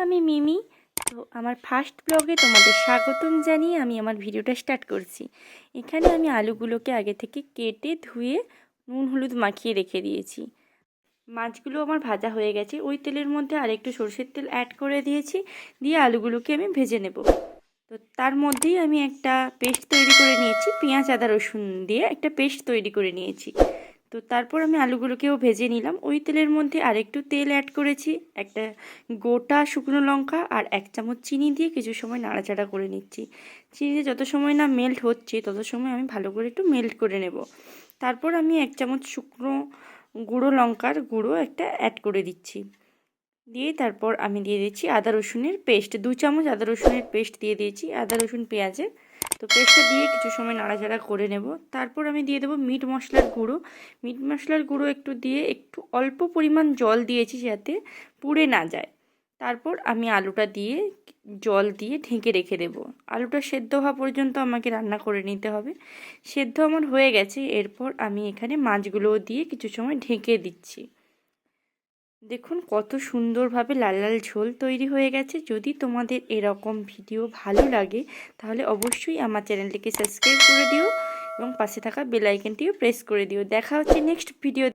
আমি মিমি। তো আমার ফার্স্ট ব্লগে তোমাদের স্বাগতম জানিয়ে আমি আমার ভিডিওটা স্টার্ট করছি। এখানে আমি আলুগুলোকে আগে থেকে কেটে ধুয়ে নুন হলুদ মাখিয়ে রেখে দিয়েছি। মাছগুলো আমার ভাজা হয়ে গেছে। ওই তেলের মধ্যে আরেকটু সরষের তেল অ্যাড করে দিয়েছি, দিয়ে আলুগুলোকে আমি ভেজে নেব। তো তার মধ্যেই আমি একটা পেস্ট তৈরি করে নিয়েছি, পেঁয়াজ আদা রসুন দিয়ে একটা পেস্ট তৈরি করে নিয়েছি। তো তারপর আমি আলুগুলোকেও ভেজে নিলাম। ওই তেলের মধ্যে আরেকটু তেল অ্যাড করেছি, একটা গোটা শুকনো লঙ্কা আর 1 চামচ চিনি দিয়ে কিছু সময় নাড়াচাড়া করে নিচ্ছি। চিনিতে যত সময় না মেল্ট হচ্ছে তত সময় আমি ভালো করে একটু মেল্ট করে নেব। তারপর আমি 1 চামচ শুকনো গুঁড়ো লঙ্কার গুঁড়ো একটা অ্যাড করে দিচ্ছি। দিয়ে তারপর আমি দিয়ে দিচ্ছি আদা রসুনের পেস্ট, 2 চামচ আদা রসুনের পেস্ট দিয়ে দিয়েছি, আদা রসুন পেঁয়াজের। তো পেস্টটা দিয়ে কিছু সময় নাড়াচাড়া করে নেব। তারপর আমি দিয়ে দেবো মিট মশলার গুঁড়ো। মিট মশলার গুঁড়ো একটু দিয়ে একটু অল্প পরিমাণ জল দিয়েছি যাতে পুড়ে না যায়। তারপর আমি আলুটা দিয়ে জল দিয়ে ঢেকে রেখে দেবো। আলুটা সেদ্ধ হওয়া পর্যন্ত আমাকে রান্না করে নিতে হবে। সেদ্ধ আমার হয়ে গেছে। এরপর আমি এখানে মাছগুলোও দিয়ে কিছু সময় ঢেকে দিচ্ছি। দেখুন কত সুন্দরভাবে লাল লাল ঝোল তৈরি হয়ে গেছে। যদি তোমাদের এরকম ভিডিও ভালো লাগে তাহলে অবশ্যই আমার চ্যানেলটিকে সাবস্ক্রাইব করে দিও এবং পাশে থাকা বেল আইকনটিও প্রেস করে দিও। দেখা হচ্ছে নেক্সট ভিডিও।